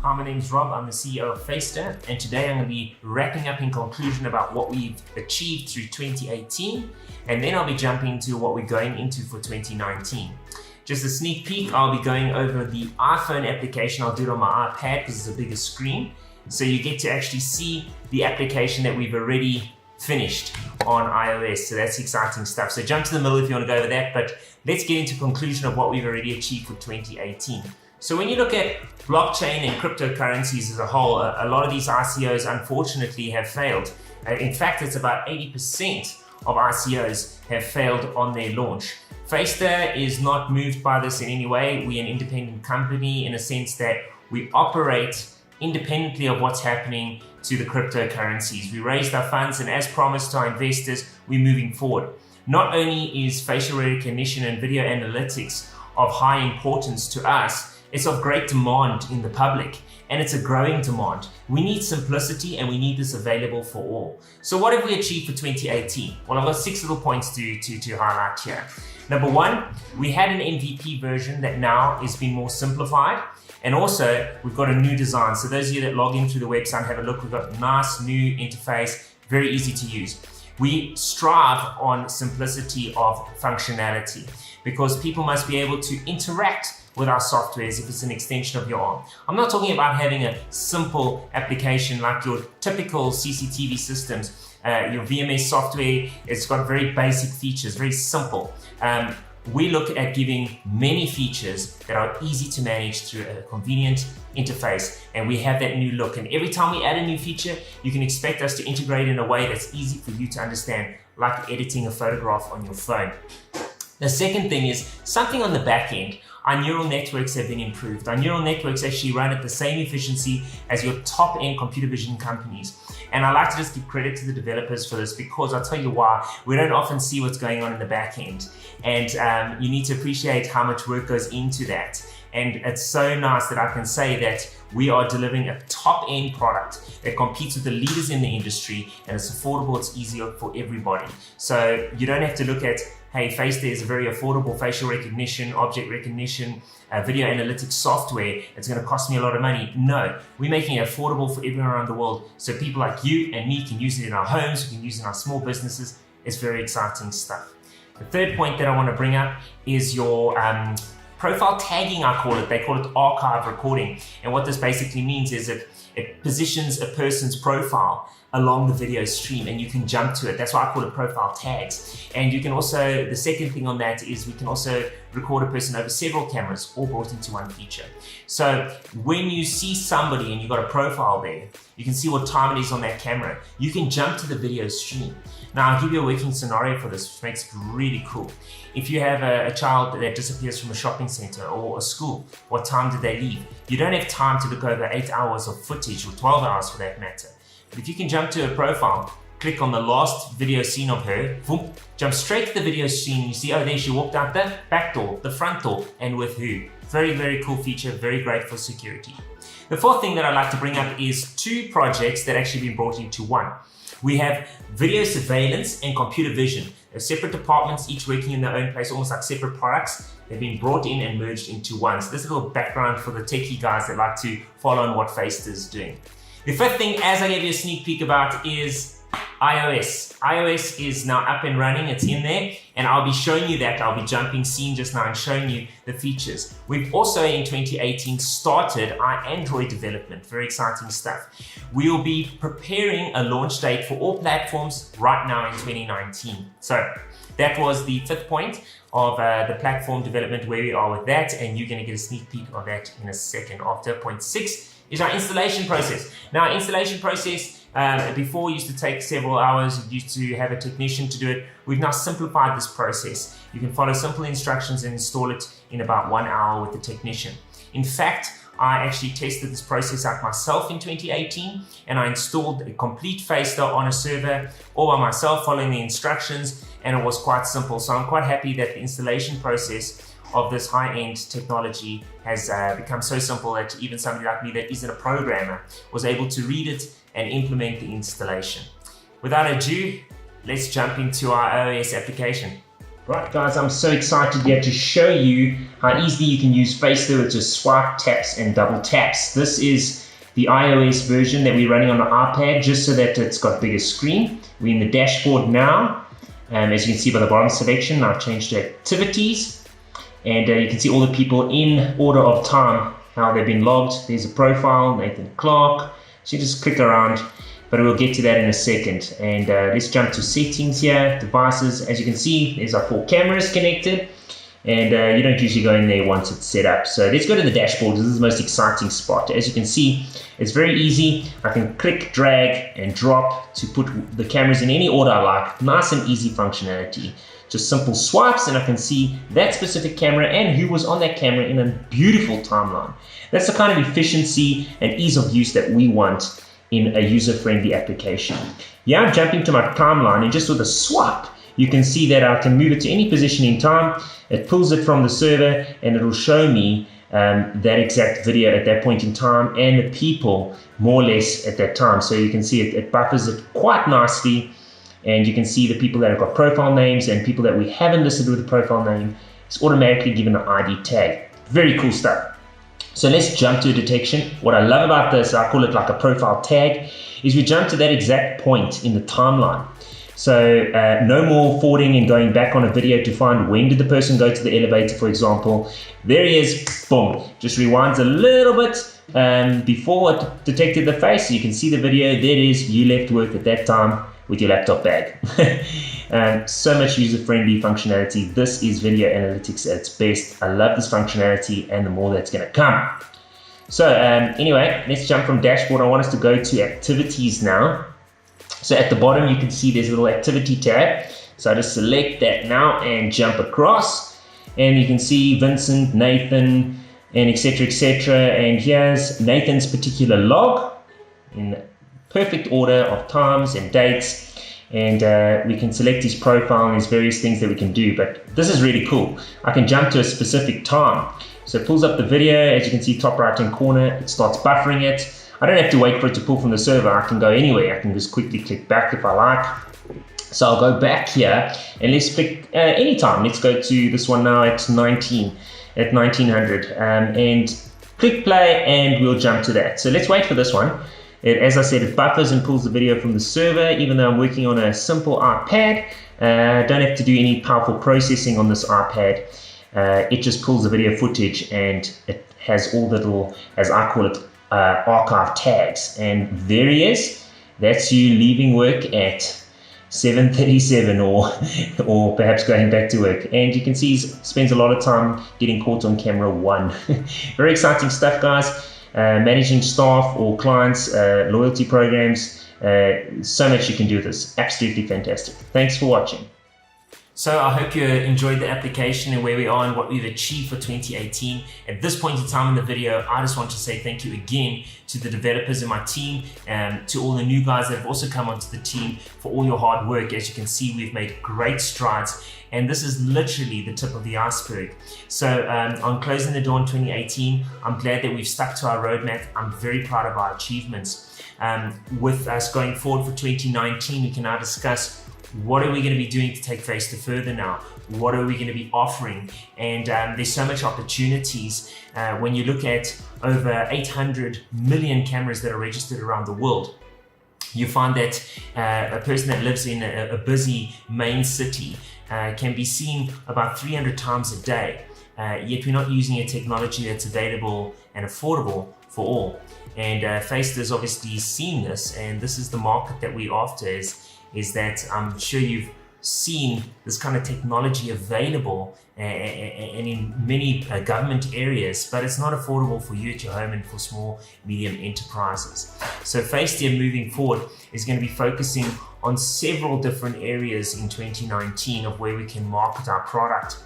Hi, my name's Rob. I'm the CEO of Faster, and today I'm going to be wrapping up in conclusion about what we've achieved through 2018, and then I'll be jumping into what we're going into for 2019. Just a sneak peek, I'll be going over the iPhone application. I'll do it on my iPad because it's a bigger screen, so you get to actually see the application that we've already finished on iOS, so that's exciting stuff. So jump to the middle if you want to go over that, but let's get into conclusion of what we've already achieved for 2018. So when you look at blockchain and cryptocurrencies as a whole, a lot of these ICOs unfortunately have failed. In fact, it's about 80% of ICOs have failed on their launch. Faster is not moved by this in any way. We're an independent company in a sense that we operate independently of what's happening to the cryptocurrencies. We raised our funds, and as promised to our investors, we're moving forward. Not only is facial recognition and video analytics of high importance to us, it's of great demand in the public, and it's a growing demand. We need simplicity, and we need this available for all. So what have we achieved for 2018? Well, I've got 6 little points to highlight here. Number 1, we had an MVP version that now is being more simplified. And also, we've got a new design. So those of you that log in through the website, have a look. We've got a nice new interface, very easy to use. We strive on simplicity of functionality because people must be able to interact with our software as if it's an extension of your arm. I'm not talking about having a simple application like your typical CCTV systems. Your VMS software, it's got very basic features, very simple. We look at giving many features that are easy to manage through a convenient interface, and we have that new look. And every time we add a new feature, you can expect us to integrate in a way that's easy for you to understand, like editing a photograph on your phone. The second thing is something on the back end. Our neural networks have been improved. Our neural networks actually run at the same efficiency as your top-end computer vision companies. And I like to just give credit to the developers for this because I'll tell you why. We don't often see what's going on in the back end. And you need to appreciate how much work goes into that. And it's so nice that I can say that we are delivering a top-end product that competes with the leaders in the industry, and it's affordable, it's easier for everybody. So you don't have to look at, hey, Faster is a very affordable facial recognition, object recognition, video analytics software. It's going to cost me a lot of money. No, we're making it affordable for everyone around the world so people like you and me can use it in our homes, we can use it in our small businesses. It's very exciting stuff. The third point that I want to bring up is your profile tagging, I call it. They call it archive recording. And what this basically means is that it positions a person's profile along the video stream and you can jump to it. That's why I call it profile tags. And you can also, the second thing on that is we can also record a person over several cameras, all brought into one feature. So when you see somebody and you've got a profile there, you can see what time it is on that camera. You can jump to the video stream. Now I'll give you a working scenario for this, which makes it really cool. If you have a child that disappears from a shopping center or a school, what time did they leave? You don't have time to look over 8 hours of footage or 12 hours for that matter. But if you can jump to her profile, click on the last video scene of her, boom, jump straight to the video scene, and you see, oh, there she walked out the back door, the front door, and with who. Very, very cool feature, very great for security. The fourth thing that I'd like to bring up is 2 projects that actually been brought into one. We have video surveillance and computer vision. They're separate departments, each working in their own place, almost like separate products. They've been brought in and merged into one. So this is a little background for the techie guys that like to follow on what Faster is doing. The fifth thing, as I gave you a sneak peek about, is iOS. iOS is now up and running, it's in there, and I'll be showing you that. I'll be jumping scene just now and showing you the features. We've also in 2018 started our Android development, very exciting stuff. We'll be preparing a launch date for all platforms right now in 2019. So that was the 5th point of the platform development, where we are with that, and you're going to get a sneak peek of that in a second. After point 6 is our installation process. Now, our installation process, before used to take several hours, you used to have a technician to do it. We've now simplified this process. You can follow simple instructions and install it in about 1 hour with the technician. In fact, I actually tested this process out myself in 2018, and I installed a complete Faster on a server all by myself, following the instructions, and it was quite simple. So I'm quite happy that the installation process of this high-end technology has become so simple that even somebody like me that isn't a programmer was able to read it and implement the installation. Without ado, let's jump into our iOS application. Right guys, I'm so excited here to show you how easily you can use FaceTime with just swipe, taps and double taps. This is the iOS version that we're running on the iPad, just so that it's got bigger screen. We're in the dashboard now, as you can see by the bottom selection. I've changed to activities, and you can see all the people in order of time, how they've been logged. There's a profile, Nathan Clark, so you just click around, but we'll get to that in a second. And let's jump to settings here, devices. As you can see, there's our 4 cameras connected, and you don't usually go in there once it's set up. So let's go to the dashboard. This is the most exciting spot. As you can see, it's very easy. I can click, drag and drop to put the cameras in any order I like. Nice and easy functionality. Just simple swipes and I can see that specific camera and who was on that camera in a beautiful timeline. That's the kind of efficiency and ease of use that we want in a user-friendly application. Yeah, I'm jumping to my timeline, and just with a swipe, you can see that I can move it to any position in time. It pulls it from the server and it will show me that exact video at that point in time and the people more or less at that time. So you can see it buffers it quite nicely, and you can see the people that have got profile names and people that we haven't listed with a profile name. It's automatically given an ID tag. Very cool stuff. So let's jump to a detection. What I love about this, I call it like a profile tag, is we jump to that exact point in the timeline. So no more forwarding and going back on a video to find when did the person go to the elevator, for example. There he is, boom. Just rewinds a little bit before it detected the face. So you can see the video. There it is. You left work at that time with your laptop bag. So much user-friendly functionality. This is video analytics at its best. I love this functionality, and the more that's going to come. So anyway, let's jump from dashboard. I want us to go to activities now. So at the bottom, you can see there's a little activity tab. So I just select that now and jump across. And you can see Vincent, Nathan, and etc. etc. And here's Nathan's particular log in perfect order of times and dates. And we can select his profile, and there's various things that we can do. But this is really cool. I can jump to a specific time. So it pulls up the video. As you can see, top right hand corner, it starts buffering it. I don't have to wait for it to pull from the server. I can go anywhere. I can just quickly click back if I like. So I'll go back here and let's click anytime. Let's go to this one now at 1900 and click play, and we'll jump to that. So let's wait for this one. As I said, it buffers and pulls the video from the server. Even though I'm working on a simple iPad, don't have to do any powerful processing on this iPad. It just pulls the video footage, and it has all the little, as I call it, archive tags. And there he is. That's you leaving work at 7:37 or perhaps going back to work. And you can see he spends a lot of time getting caught on camera 1. Very exciting stuff, guys. Managing staff or clients, loyalty programs, so much you can do with this. Absolutely fantastic. Thanks for watching. So I hope you enjoyed the application and where we are and what we've achieved for 2018. At this point in time in the video, I just want to say thank you again to the developers in my team, and to all the new guys that have also come onto the team for all your hard work. As you can see, we've made great strides, and this is literally the tip of the iceberg. So on Closing the Door in 2018, I'm glad that we've stuck to our roadmap. I'm very proud of our achievements. With us going forward for 2019, we can now discuss what are we going to be doing to take FaceTime further now? What are we going to be offering? And there's so much opportunities when you look at over 800 million cameras that are registered around the world. You find that a person that lives in a busy main city can be seen about 300 times a day. Yet we're not using a technology that's available and affordable for all. And FaceTime is obviously seen this, and this is the market that we're after, is that I'm sure you've seen this kind of technology available and in many government areas, but it's not affordable for you at your home and for small, medium enterprises. So FaceTime moving forward is going to be focusing on several different areas in 2019 of where we can market our product.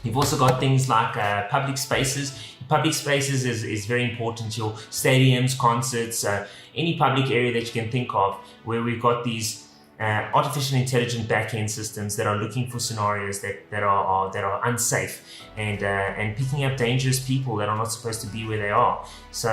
You've also got things like public spaces. Public spaces is very important. Your stadiums, concerts, any public area that you can think of where we've got these artificial intelligent back-end systems that are looking for scenarios that are unsafe and picking up dangerous people that are not supposed to be where they are. So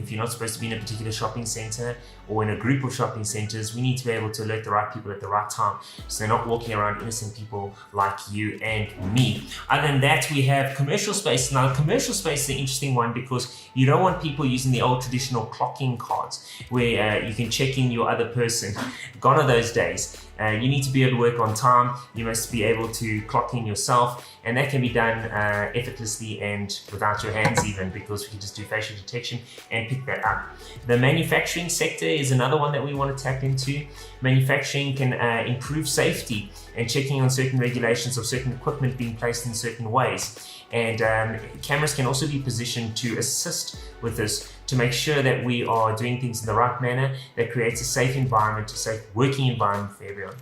if you're not supposed to be in a particular shopping center, or in a group of shopping centers, we need to be able to alert the right people at the right time, so they're not walking around innocent people like you and me. Other than that, we have commercial space. Now, commercial space is an interesting one because you don't want people using the old traditional clocking cards where you can check in your other person. Gone are those days. You need to be able to work on time. You must be able to clock in yourself, and that can be done effortlessly and without your hands even, because we can just do facial detection and pick that up. The manufacturing sector is another one that we want to tap into. Manufacturing can improve safety and checking on certain regulations of certain equipment being placed in certain ways. And cameras can also be positioned to assist with this, to make sure that we are doing things in the right manner that creates a safe environment, a safe working environment for everyone.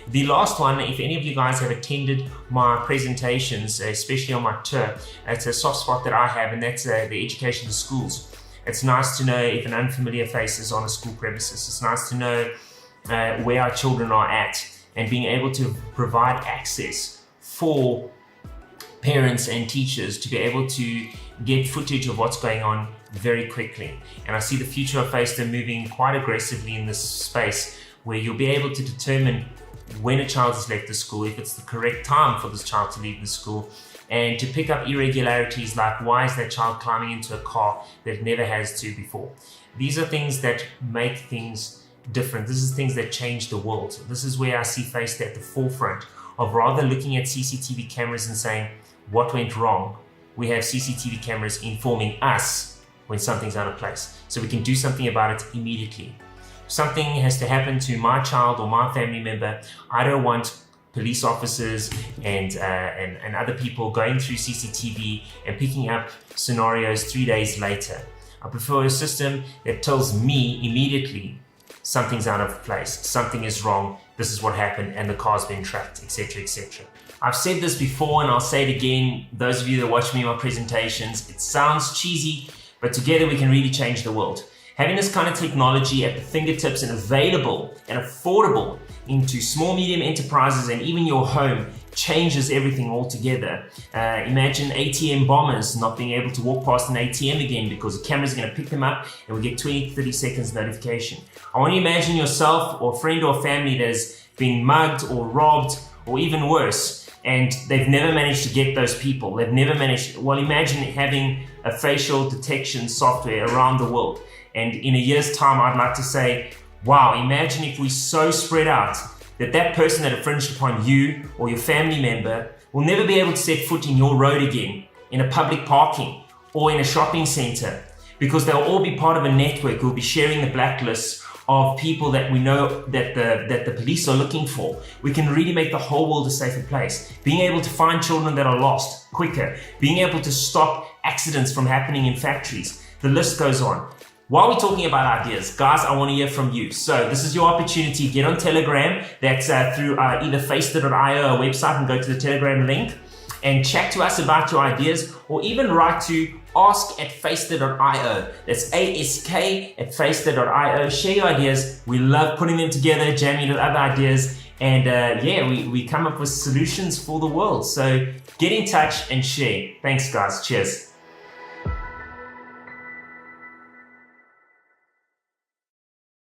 The last one, if any of you guys have attended my presentations, especially on my tour, it's a soft spot that I have, and that's the education of schools. It's nice to know if an unfamiliar face is on a school premises. It's nice to know where our children are at, and being able to provide access for parents and teachers to be able to get footage of what's going on very quickly. And I see the future of FaceTime moving quite aggressively in this space, where you'll be able to determine when a child has left the school, if it's the correct time for this child to leave the school, and to pick up irregularities like why is that child climbing into a car that it never has to before. These are things that make things different. This is things that change the world. This is where I see FaceTime at the forefront of rather looking at CCTV cameras and saying, what went wrong? We have CCTV cameras informing us when something's out of place, so we can do something about it immediately. If something has to happen to my child or my family member, I don't want police officers and other people going through CCTV and picking up scenarios 3 days later. I prefer a system that tells me immediately something's out of place, something is wrong, this is what happened, and the car's been tracked, etc., etc. I've said this before and I'll say it again, those of you that watch me in my presentations, it sounds cheesy, but together we can really change the world. Having this kind of technology at the fingertips and available and affordable into small, medium enterprises and even your home changes everything altogether. Imagine ATM bombers not being able to walk past an ATM again because the camera's going to pick them up and we get 20-30 seconds notification. I want you to imagine yourself or a friend or family that has been mugged or robbed or even worse, and they've never managed to get those people. They've never managed. Well, imagine having a facial detection software around the world. And in a year's time, I'd like to say, wow, imagine if we so spread out that that person that infringed upon you or your family member will never be able to set foot in your road again, in a public parking or in a shopping center, because they'll all be part of a network who will be sharing the blacklists of people that we know that the police are looking for. We can really make the whole world a safer place. Being able to find children that are lost quicker, being able to stop accidents from happening in factories. The list goes on. While we're talking about ideas, guys, I want to hear from you. So this is your opportunity. Get on Telegram. That's through either Facetime.io, our website, and go to the Telegram link and chat to us about your ideas, or even write to ask@Facetime.io. That's ask@Facetime.io. Share your ideas. We love putting them together, jamming with other ideas, and we come up with solutions for the world. So get in touch and share. Thanks, guys. Cheers.